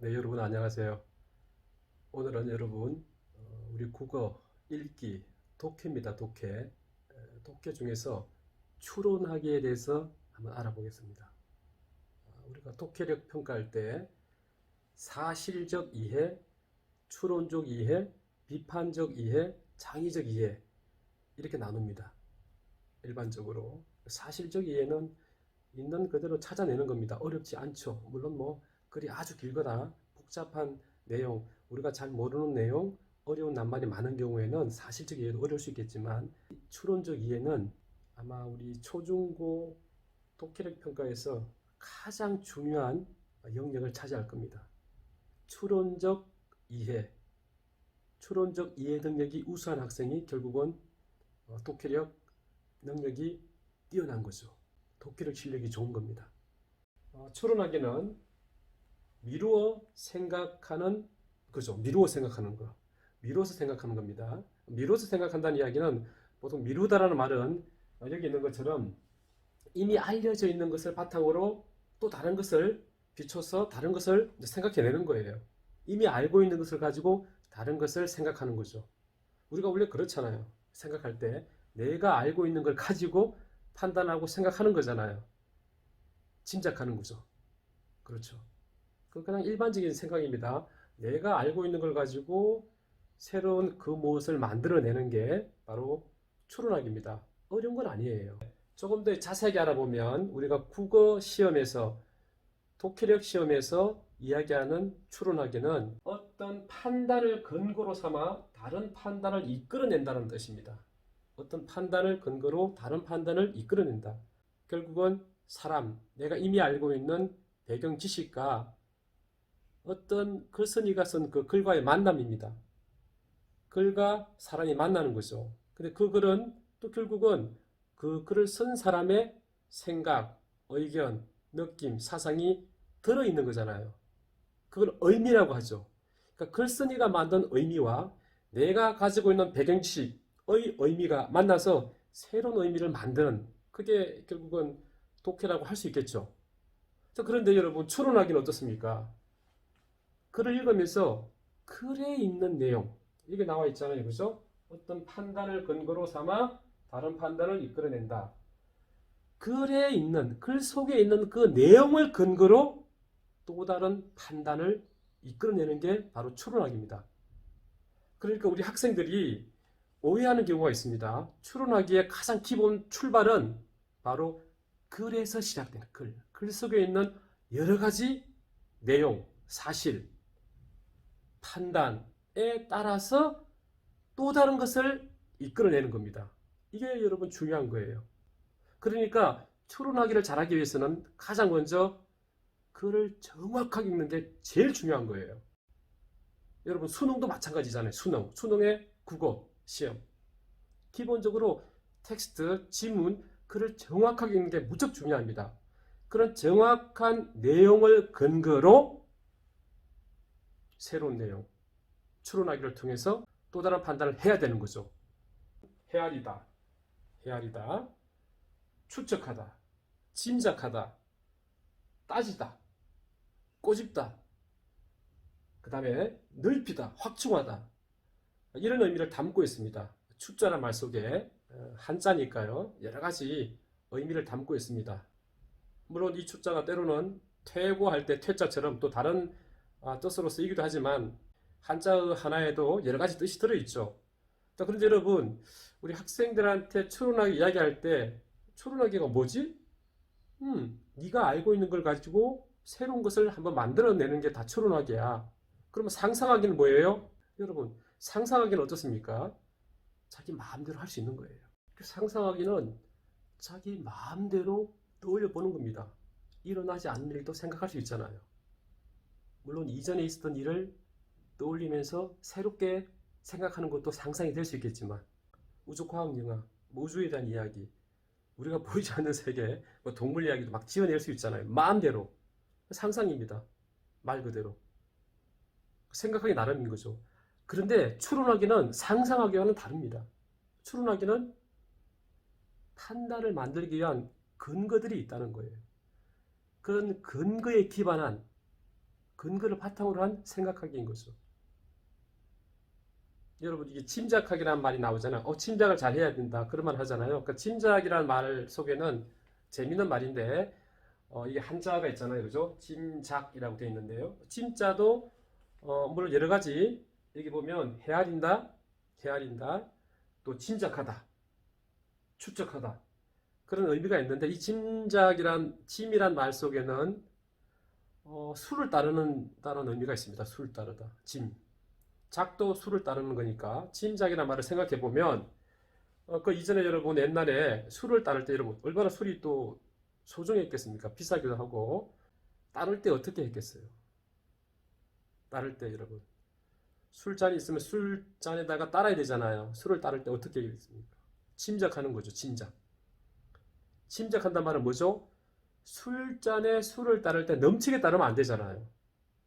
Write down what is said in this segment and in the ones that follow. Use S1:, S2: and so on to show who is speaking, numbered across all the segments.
S1: 네, 여러분 안녕하세요. 오늘은 여러분 우리 국어 읽기 독해입니다. 독해. 독해 중에서 추론하기에 대해서 한번 알아보겠습니다. 우리가 독해력 평가할 때 사실적 이해, 추론적 이해, 비판적 이해, 창의적 이해 이렇게 나눕니다. 일반적으로 사실적 이해는 있는 그대로 찾아내는 겁니다. 어렵지 않죠. 물론 뭐 글이 아주 길거나 복잡한 내용, 우리가 잘 모르는 내용, 어려운 낱말이 많은 경우에는 사실적 이해도 어려울 수 있겠지만 추론적 이해는 아마 우리 초중고 독해력 평가에서 가장 중요한 영역을 차지할 겁니다. 추론적 이해, 추론적 이해 능력이 우수한 학생이 결국은 독해력 능력이 뛰어난 거죠. 독해력 실력이 좋은 겁니다. 추론하기는 미루어 생각하는 그죠. 미루어 생각하는 거. 미뤄서 생각하는 겁니다. 미뤄서 생각한다는 이야기는 보통 미루다라는 말은 여기 있는 것처럼 이미 알려져 있는 것을 바탕으로 또 다른 것을 비춰서 다른 것을 생각해내는 거예요. 이미 알고 있는 것을 가지고 다른 것을 생각하는 거죠. 우리가 원래 그렇잖아요. 생각할 때 내가 알고 있는 걸 가지고 판단하고 생각하는 거잖아요. 짐작하는 거죠. 그렇죠. 그냥 일반적인 생각입니다. 내가 알고 있는 걸 가지고 새로운 그 무엇을 만들어내는 게 바로 추론학입니다. 어려운 건 아니에요. 조금 더 자세하게 알아보면 우리가 국어 시험에서 독해력 시험에서 이야기하는 추론하기는 어떤 판단을 근거로 삼아 다른 판단을 이끌어낸다는 뜻입니다. 어떤 판단을 근거로 다른 판단을 이끌어낸다. 결국은 사람, 내가 이미 알고 있는 배경 지식과 어떤 글쓴이가 쓴 그 글과의 만남입니다. 글과 사람이 만나는 거죠. 근데 그 글은 또 결국은 그 글을 쓴 사람의 생각, 의견, 느낌, 사상이 들어있는 거잖아요. 그걸 의미라고 하죠. 그러니까 글쓴이가 만든 의미와 내가 가지고 있는 배경지식의 의미가 만나서 새로운 의미를 만드는 그게 결국은 독해라고 할 수 있겠죠. 그런데 여러분 추론하기는 어떻습니까? 글을 읽으면서 글에 있는 내용 이게 나와 있잖아요. 그죠? 어떤 판단을 근거로 삼아 다른 판단을 이끌어낸다. 글에 있는 글 속에 있는 그 내용을 근거로 또 다른 판단을 이끌어내는 게 바로 추론학입니다. 그러니까 우리 학생들이 오해하는 경우가 있습니다. 추론하기의 가장 기본 출발은 바로 글에서 시작되는 글. 글 속에 있는 여러 가지 내용, 사실, 판단에 따라서 또 다른 것을 이끌어내는 겁니다. 이게 여러분 중요한 거예요. 그러니까 추론하기를 잘하기 위해서는 가장 먼저 글을 정확하게 읽는 게 제일 중요한 거예요. 여러분 수능도 마찬가지잖아요. 수능의 국어 시험. 기본적으로 텍스트, 지문, 글을 정확하게 읽는 게 무척 중요합니다. 그런 정확한 내용을 근거로 새로운 내용, 추론하기를 통해서 또 다른 판단을 해야 되는 거죠. 헤아리다, 헤아리다, 추측하다, 짐작하다, 따지다, 꼬집다, 그 다음에 넓히다, 확충하다 이런 의미를 담고 있습니다. 추자란 말 속에 한자니까요. 여러 가지 의미를 담고 있습니다. 물론 이 추자가 때로는 퇴고할 때 퇴자처럼 또 다른 뜻으로 쓰이기도 하지만 한자 하나에도 여러 가지 뜻이 들어있죠. 그런데 여러분 우리 학생들한테 추론하기 이야기할 때 추론하기가 뭐지? 네가 알고 있는 걸 가지고 새로운 것을 한번 만들어내는 게 다 추론하기야. 그러면 상상하기는 뭐예요? 여러분 상상하기는 어떻습니까? 자기 마음대로 할 수 있는 거예요. 상상하기는 자기 마음대로 떠올려 보는 겁니다. 일어나지 않는 일도 생각할 수 있잖아요. 물론 이전에 있었던 일을 떠올리면서 새롭게 생각하는 것도 상상이 될 수 있겠지만 우주과학 영화, 우주에 대한 이야기, 우리가 보이지 않는 세계, 동물 이야기도 막 지어낼 수 있잖아요. 마음대로. 상상입니다. 말 그대로. 생각하기 나름인 거죠. 그런데 추론하기는 상상하기와는 다릅니다. 추론하기는 판단을 만들기 위한 근거들이 있다는 거예요. 그런 근거에 기반한 근거를 바탕으로 한 생각하기인 거죠. 여러분 이게 침작하기라는 말이 나오잖아요. 침작을 잘 해야 된다. 그런 말 하잖아요. 그 침작이라는 말 속에는 재밌는 말인데 이게 한자가 있잖아요. 그죠? 침작이라고 되어 있는데요. 침자도 물론 여러 가지 여기 보면 헤아린다, 헤아린다, 또 짐작하다, 추측하다 그런 의미가 있는데 이 짐작이란 짐이란 말 속에는 수를 따르는 의미가 있습니다. 수를 따르다. 짐. 작도 수를 따르는 거니까 짐작이란 말을 생각해 보면 그 이전에 여러분 옛날에 수를 따를 때 여러분 얼마나 술이 또 소중했겠습니까? 비싸기도 하고 따를 때 어떻게 했겠어요? 따를 때 여러분 술잔이 있으면 술잔에다가 따라야 되잖아요. 술을 따를 때 어떻게 하겠습니까? 짐작하는 거죠. 짐작. 짐작한단 말은 뭐죠? 술잔에 술을 따를 때 넘치게 따르면 안 되잖아요.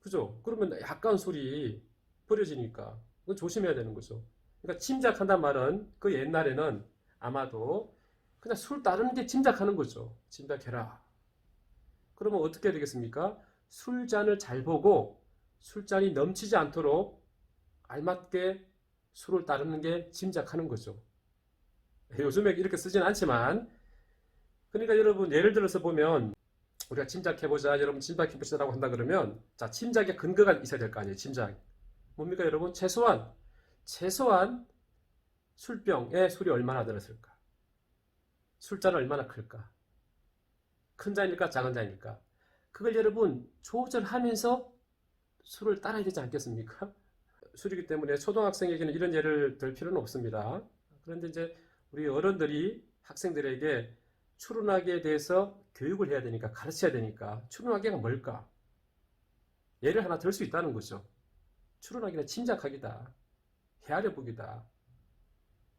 S1: 그죠? 그러면 약간 술이 버려지니까 그건 조심해야 되는 거죠. 그러니까 짐작한단 말은 그 옛날에는 아마도 그냥 술 따르는 게 짐작하는 거죠. 짐작해라. 그러면 어떻게 해야 되겠습니까? 술잔을 잘 보고 술잔이 넘치지 않도록 알맞게 술을 따르는 게 짐작하는 거죠. 요즘에 이렇게 쓰진 않지만 그러니까 여러분 예를 들어서 보면 우리가 짐작해보자 여러분 짐작해보자라고 한다 그러면 자 짐작의 근거가 있어야 될 거 아니에요. 짐작 뭡니까 여러분? 최소한 술병에 술이 얼마나 들었을까? 술잔은 얼마나 클까? 큰 잔일까 작은 잔일까? 그걸 여러분 조절하면서 술을 따라야 되지 않겠습니까? 술이기 때문에 초등학생에게는 이런 예를 들 필요는 없습니다. 그런데 이제 우리 어른들이 학생들에게 추론하기에 대해서 교육을 해야 되니까 가르쳐야 되니까 추론하기가 뭘까? 예를 하나 들 수 있다는 거죠. 추론하기는 짐작하기다. 헤아려 보기다.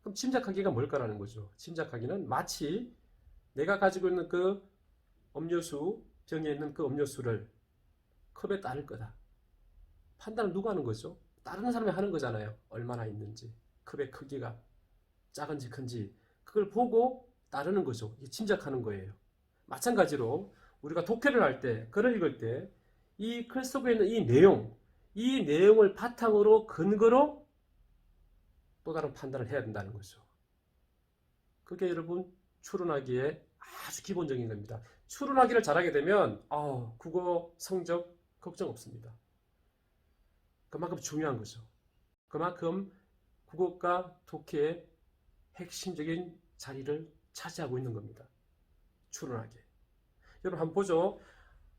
S1: 그럼 짐작하기가 뭘까라는 거죠. 짐작하기는 마치 내가 가지고 있는 그 음료수 병에 있는 그 음료수를 컵에 따를 거다. 판단을 누가 하는 거죠? 다른 사람이 하는 거잖아요. 얼마나 있는지, 컵의 크기가 작은지 큰지 그걸 보고 따르는 거죠. 짐작하는 거예요. 마찬가지로 우리가 독해를 할 때, 글을 읽을 때 이 글 속에 있는 이 내용을 바탕으로 근거로 또 다른 판단을 해야 된다는 거죠. 그게 여러분 추론하기에 아주 기본적인 겁니다. 추론하기를 잘하게 되면 국어 성적 걱정 없습니다. 그만큼 중요한 거죠. 그만큼 국어과 독해의 핵심적인 자리를 차지하고 있는 겁니다. 추론하기. 여러분 한번 보죠.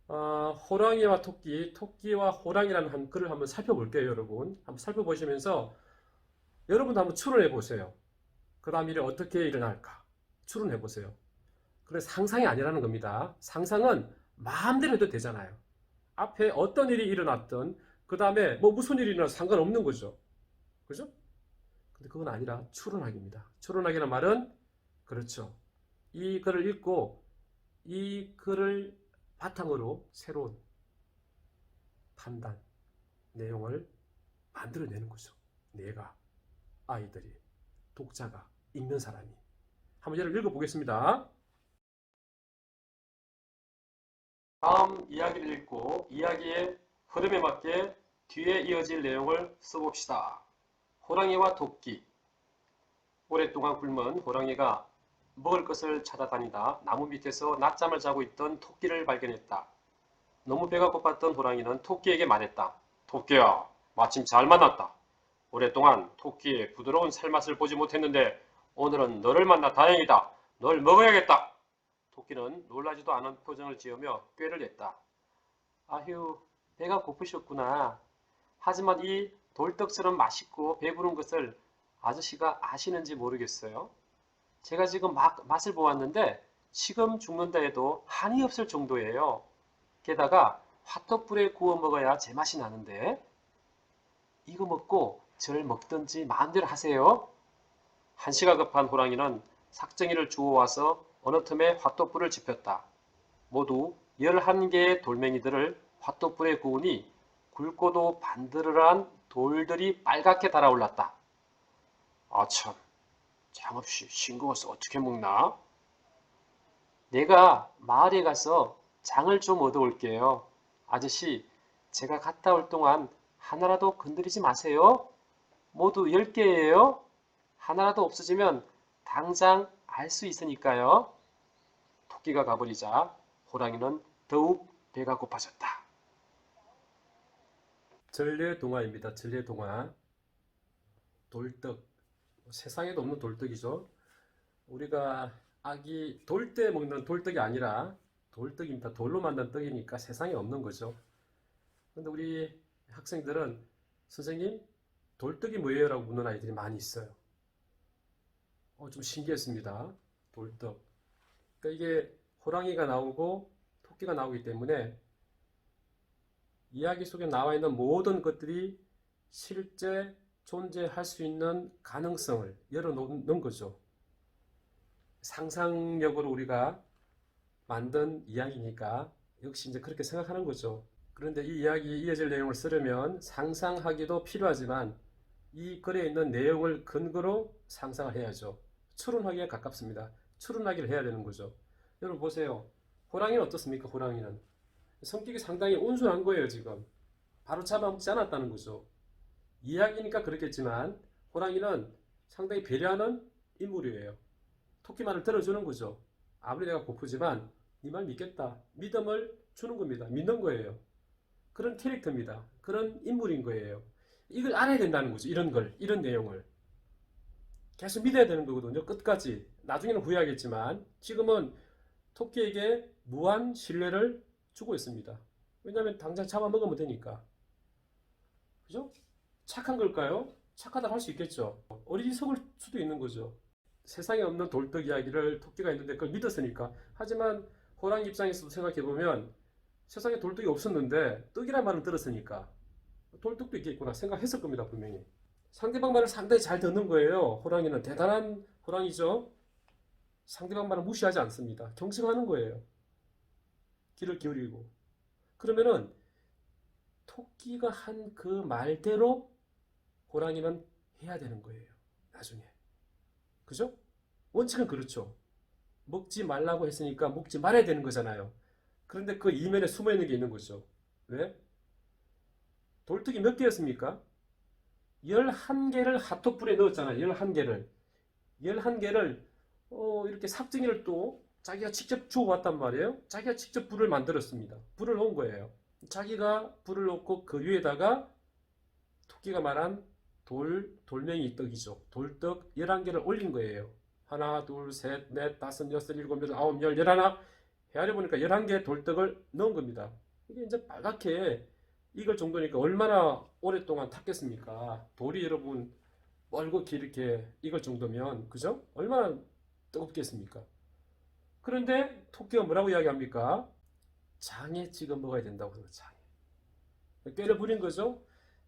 S1: 호랑이와 토끼와 호랑이라는 한 글을 한번 살펴볼게요, 여러분. 한번 살펴보시면서 여러분도 한번 추론해 보세요. 그 다음 일이 어떻게 일어날까? 추론해 보세요. 그래 상상이 아니라는 겁니다. 상상은 마음대로 해도 되잖아요. 앞에 어떤 일이 일어났든 그 다음에 뭐 무슨 일이 일어나도 상관없는 거죠. 그죠? 근데 그건 아니라 추론하기입니다. 추론하기란 말은 그렇죠. 이 글을 읽고 이 글을 바탕으로 새로운 판단, 내용을 만들어내는 거죠. 내가, 아이들이, 독자가, 읽는 사람이. 한번 예를 읽어보겠습니다. 다음 이야기를 읽고 이야기의 흐름에 맞게 뒤에 이어질 내용을 써봅시다. 호랑이와 토끼. 오랫동안 굶은 호랑이가 먹을 것을 찾아다니다 나무 밑에서 낮잠을 자고 있던 토끼를 발견했다. 너무 배가 고팠던 호랑이는 토끼에게 말했다. 토끼야, 마침 잘 만났다. 오랫동안 토끼의 부드러운 살맛을 보지 못했는데 오늘은 너를 만나 다행이다. 널 먹어야겠다. 토끼는 놀라지도 않은 표정을 지으며 꾀를 냈다. 아휴, 배가 고프셨구나. 하지만 이 돌떡처럼 맛있고 배부른 것을 아저씨가 아시는지 모르겠어요. 제가 지금 맛을 보았는데 지금 죽는다 해도 한이 없을 정도예요. 게다가 화덕불에 구워 먹어야 제맛이 나는데 이거 먹고 절 먹든지 마음대로 하세요. 한시가 급한 호랑이는 삭정이를 주워와서 어느 틈에 화덕불을 지폈다. 모두 11개의 돌멩이들을 화덕불에 구우니 굵고도 반드르르한 돌들이 빨갛게 달아올랐다. 아참, 장없이 싱거워서 어떻게 먹나? 내가 마을에 가서 장을 좀 얻어올게요. 아저씨, 제가 갔다 올 동안 하나라도 건드리지 마세요. 모두 10개예요. 하나라도 없어지면 당장 알 수 있으니까요. 토끼가 가버리자 호랑이는 더욱 배가 고파졌다. 전래동화입니다. 전래동화. 돌떡. 세상에도 없는 돌떡이죠. 우리가 아기 돌 때 먹는 돌떡이 아니라 돌떡입니다. 돌로 만든 떡이니까 세상에 없는 거죠. 근데 우리 학생들은 선생님 돌떡이 뭐예요? 라고 묻는 아이들이 많이 있어요. 좀 신기했습니다. 돌떡. 그러니까 이게 호랑이가 나오고 토끼가 나오기 때문에 이야기 속에 나와 있는 모든 것들이 실제 존재할 수 있는 가능성을 열어놓는 거죠. 상상력으로 우리가 만든 이야기니까 역시 이제 그렇게 생각하는 거죠. 그런데 이 이야기에 이어질 내용을 쓰려면 상상하기도 필요하지만 이 글에 있는 내용을 근거로 상상을 해야죠. 추론하기에 가깝습니다. 추론하기를 해야 되는 거죠. 여러분 보세요. 호랑이는 어떻습니까? 호랑이는 성격이 상당히 온순한 거예요. 지금 바로 잡아먹지 않았다는 거죠. 이야기니까 그렇겠지만 호랑이는 상당히 배려하는 인물이에요. 토끼 말을 들어주는 거죠. 아무리 내가 고프지만 네 말 믿겠다. 믿음을 주는 겁니다. 믿는 거예요. 그런 캐릭터입니다. 그런 인물인 거예요. 이걸 알아야 된다는 거죠. 이런 걸, 이런 내용을 계속 믿어야 되는 거거든요. 끝까지. 나중에는 후회하겠지만 지금은 토끼에게 무한 신뢰를 주고 있습니다. 왜냐하면 당장 잡아먹으면 되니까. 그죠? 착한 걸까요? 착하다고 할 수 있겠죠. 어리석을 수도 있는 거죠. 세상에 없는 돌떡 이야기를 토끼가 있는데 그걸 믿었으니까. 하지만 호랑이 입장에서도 생각해보면 세상에 돌떡이 없었는데 떡이란 말을 들었으니까 돌떡도 있겠구나 생각했을 겁니다. 분명히. 상대방 말을 상당히 잘 듣는 거예요. 호랑이는 대단한 호랑이죠. 상대방 말을 무시하지 않습니다. 경청하는 거예요. 귀를 기울이고. 그러면은 토끼가 한 그 말대로 호랑이는 해야 되는 거예요. 나중에. 그죠? 원칙은 그렇죠. 먹지 말라고 했으니까 먹지 말아야 되는 거잖아요. 그런데 그 이면에 숨어 있는 게 있는 거죠. 왜? 돌떡이 몇 개였습니까? 11개를 핫토불에 넣었잖아요. 11개를. 11개를 이렇게 삭증이를 또 자기가 직접 주워왔단 말이에요. 자기가 직접 불을 만들었습니다. 불을 놓은 거예요. 자기가 불을 놓고 그 위에다가 토끼가 말한 돌멩이 떡이죠. 돌떡 11개를 올린 거예요. 하나, 둘, 셋, 넷, 다섯, 여섯, 일곱, 여덟, 아홉, 열, 열하나. 헤아려 보니까 11개 돌떡을 넣은 겁니다. 이게 이제 빨갛게 익을 정도니까 얼마나 오랫동안 탔겠습니까? 돌이 여러분 뻘겋게 이렇게 익을 정도면, 그죠? 얼마나 뜨겁겠습니까? 그런데 토끼가 뭐라고 이야기합니까? 장에 찍어 먹어야 된다고 하는 거죠. 장에. 꾀를 부린 거죠.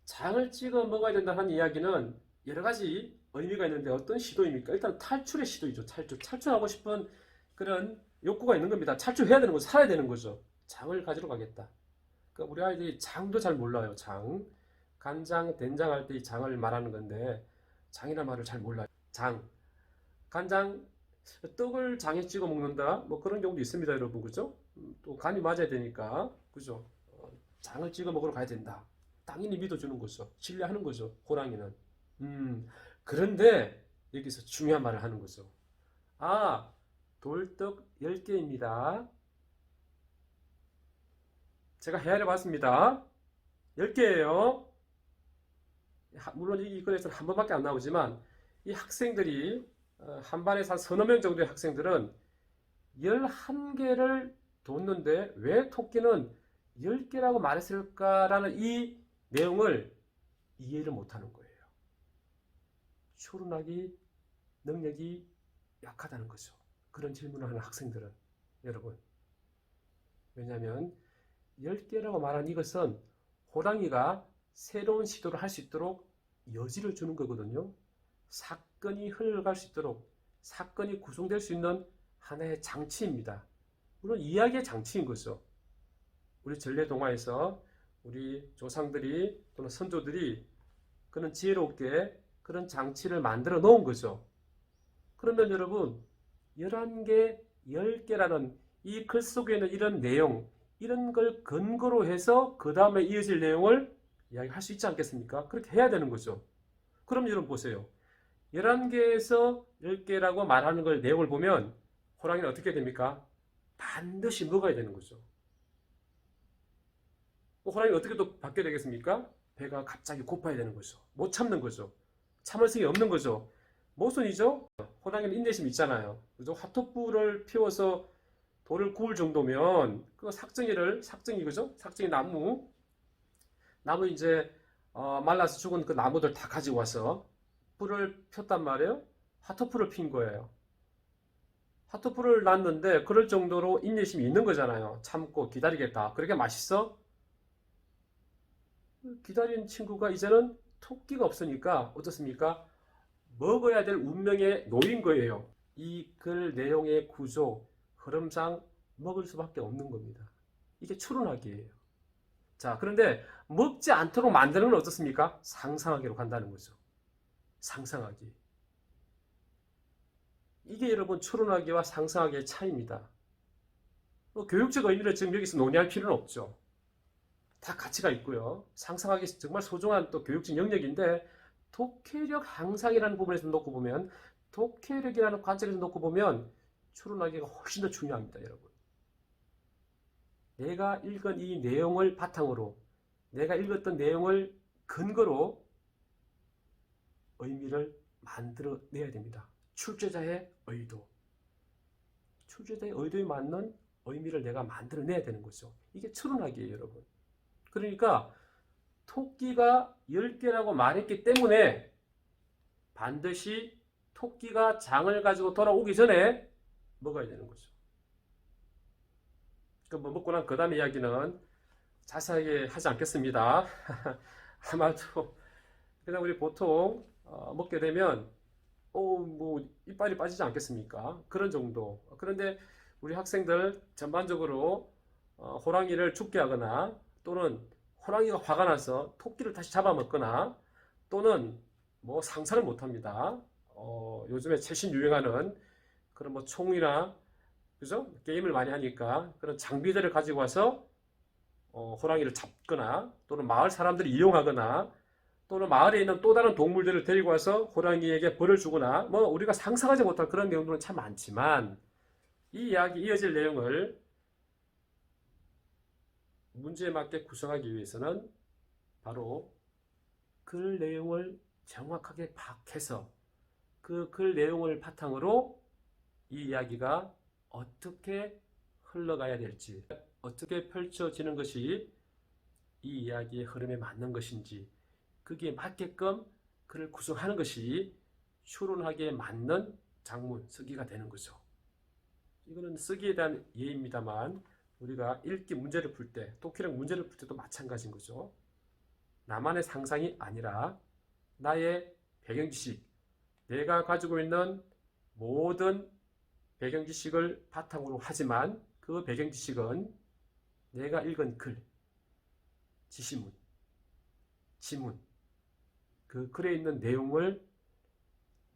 S1: 장을 찍어 먹어야 된다는 이야기는 여러 가지 의미가 있는데 어떤 시도입니까? 일단 탈출의 시도이죠. 탈출하고 싶은 그런 욕구가 있는 겁니다. 탈출해야 되는 거죠. 살아야 되는 거죠. 장을 가지러 가겠다. 그러니까 우리 아이들이 장도 잘 몰라요. 장. 간장, 된장 할 때 이 장을 말하는 건데 장이라는 말을 잘 몰라요. 장. 간장, 떡을 장에 찍어 먹는다. 뭐 그런 경우도 있습니다, 여러분. 그죠? 또 간이 맞아야 되니까. 그죠? 장을 찍어 먹으러 가야 된다. 당연히 믿어주는 거죠. 신뢰하는 거죠. 호랑이는. 그런데 여기서 중요한 말을 하는 거죠. 아, 돌떡 10개입니다. 제가 헤아려 봤습니다. 10개예요. 물론 이 글에서는 한 번밖에 안 나오지만 이 학생들이 한 반에서 한 서너 명 정도의 학생들은 11개를 뒀는데 왜 토끼는 10개라고 말했을까라는 이 내용을 이해를 못하는 거예요. 추론하기 능력이 약하다는 거죠. 그런 질문을 하는 학생들은. 여러분. 왜냐하면 10개라고 말한 이것은 호랑이가 새로운 시도를 할 수 있도록 여지를 주는 거거든요. 사건이 흘러갈 수 있도록, 사건이 구성될 수 있는 하나의 장치입니다. 물론 이야기의 장치인 거죠. 우리 전래동화에서 우리 조상들이 또는 선조들이 그런 지혜롭게 그런 장치를 만들어 놓은 거죠. 그러면 여러분 11개, 10개라는 이 글 속에 있는 이런 내용, 이런 걸 근거로 해서 그 다음에 이어질 내용을 이야기할 수 있지 않겠습니까? 그렇게 해야 되는 거죠. 그럼 여러분 보세요. 11개에서 10개라고 말하는 걸 내용을 보면 호랑이는 어떻게 됩니까? 반드시 먹어야 되는 거죠. 호랑이는 어떻게 또 받게 되겠습니까? 배가 갑자기 고파야 되는 거죠. 못 참는 거죠. 참을성이 없는 거죠. 모순이죠? 호랑이는 인내심이 있잖아요. 그죠? 화토불을 피워서 돌을 구울 정도면 그 삭정이 그죠? 삭정이 나무 이제 말라서 죽은 그 나무들 다 가지고 와서 불을 폈단 말이에요. 화토불을 핀 거예요. 화토불을 놨는데 그럴 정도로 인내심이 있는 거잖아요. 참고 기다리겠다. 그렇게 맛있어? 기다린 친구가 이제는 토끼가 없으니까 어떻습니까? 먹어야 될 운명에 놓인 거예요. 이 글 내용의 구조, 흐름상 먹을 수밖에 없는 겁니다. 이게 추론하기예요. 자, 그런데 먹지 않도록 만드는 건 어떻습니까? 상상하기로 간다는 거죠. 상상하기. 이게 여러분 추론하기와 상상하기의 차이입니다. 교육적 의미를 지금 여기서 논의할 필요는 없죠. 다 가치가 있고요. 상상하기 정말 소중한 또 교육적 영역인데 독해력 향상이라는 부분에서 놓고 보면 독해력이라는 관점에서 놓고 보면 추론하기가 훨씬 더 중요합니다, 여러분. 내가 읽은 이 내용을 바탕으로 내가 읽었던 내용을 근거로 의미를 만들어내야 됩니다. 출제자의 의도. 출제자의 의도에 맞는 의미를 내가 만들어내야 되는 거죠. 이게 추론하기예요, 여러분. 그러니까 토끼가 10개라고 말했기 때문에 반드시 토끼가 장을 가지고 돌아오기 전에 먹어야 되는 거죠. 뭐 먹고 난 그 다음 이야기는 자세하게 하지 않겠습니다. 아마도 그냥 우리 보통 먹게 되면 뭐 이빨이 빠지지 않겠습니까? 그런 정도. 그런데 우리 학생들 전반적으로 호랑이를 죽게 하거나 또는 호랑이가 화가 나서 토끼를 다시 잡아먹거나 또는 뭐 상상을 못합니다. 요즘에 최신 유행하는 그런 뭐 총이나 그죠? 게임을 많이 하니까 그런 장비들을 가지고 와서 호랑이를 잡거나 또는 마을 사람들이 이용하거나 또는 마을에 있는 또 다른 동물들을 데리고 와서 호랑이에게 벌을 주거나 뭐 우리가 상상하지 못할 그런 내용들은 참 많지만 이 이야기 이어질 내용을 문제에 맞게 구성하기 위해서는 바로 글 내용을 정확하게 파악해서 그 글 내용을 바탕으로 이 이야기가 어떻게 흘러가야 될지, 어떻게 펼쳐지는 것이 이 이야기의 흐름에 맞는 것인지, 그게 맞게끔 글을 구성하는 것이 추론하기에 맞는 장문, 쓰기가 되는 거죠. 이거는 쓰기에 대한 예입니다만 우리가 읽기 문제를 풀 때, 독해력 문제를 풀 때도 마찬가지인 거죠. 나만의 상상이 아니라 나의 배경지식, 내가 가지고 있는 모든 배경지식을 바탕으로 하지만 그 배경지식은 내가 읽은 글, 지시문, 지문, 그 글에 있는 내용을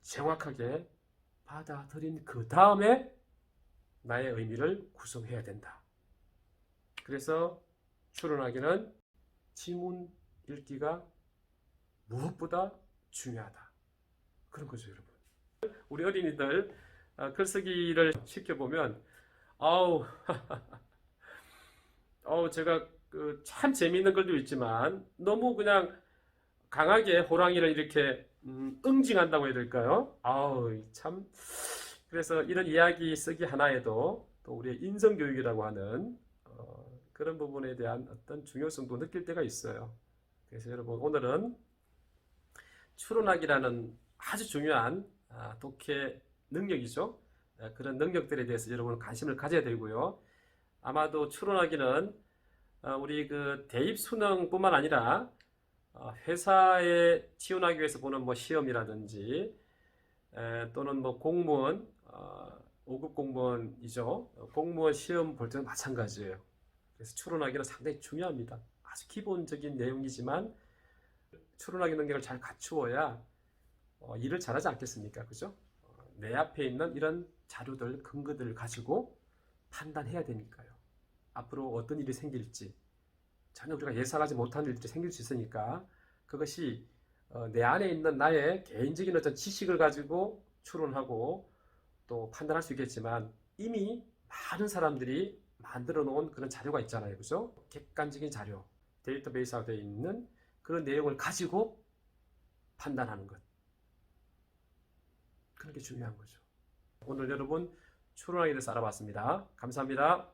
S1: 정확하게 받아들인 그 다음에 나의 의미를 구성해야 된다. 그래서 추론하기는 지문 읽기가 무엇보다 중요하다. 그런 거죠, 여러분. 우리 어린이들 글쓰기를 시켜보면 아우 제가 참 재미있는 글도 있지만 너무 그냥 강하게 호랑이를 이렇게 응징한다고 해야 될까요? 아우 참. 그래서 이런 이야기 쓰기 하나에도 또 우리의 인성교육이라고 하는 그런 부분에 대한 어떤 중요성도 느낄 때가 있어요. 그래서 여러분 오늘은 추론하기라는 아주 중요한 독해 능력이죠. 그런 능력들에 대해서 여러분 관심을 가져야 되고요. 아마도 추론하기는 우리 그 대입 수능뿐만 아니라 회사에 지원하기 위해서 보는 뭐 시험이라든지 또는 뭐 공무원 5급 공무원이죠. 공무원 시험 볼 때도 마찬가지예요. 그래서 추론하기는 상당히 중요합니다. 아주 기본적인 내용이지만 추론하기 능력을 잘 갖추어야 일을 잘하지 않겠습니까? 그죠? 내 앞에 있는 이런 자료들, 근거들을 가지고 판단해야 되니까요. 앞으로 어떤 일이 생길지 전혀 우리가 예상하지 못한 일들이 생길 수 있으니까 그것이 내 안에 있는 나의 개인적인 어떤 지식을 가지고 추론하고 또 판단할 수 있겠지만 이미 많은 사람들이 만들어 놓은 그런 자료가 있잖아요. 그죠? 객관적인 자료, 데이터베이스화 되어 있는 그런 내용을 가지고 판단하는 것. 그런 게 중요한 거죠. 오늘 여러분 추론하기에 대해서 알아봤습니다. 감사합니다.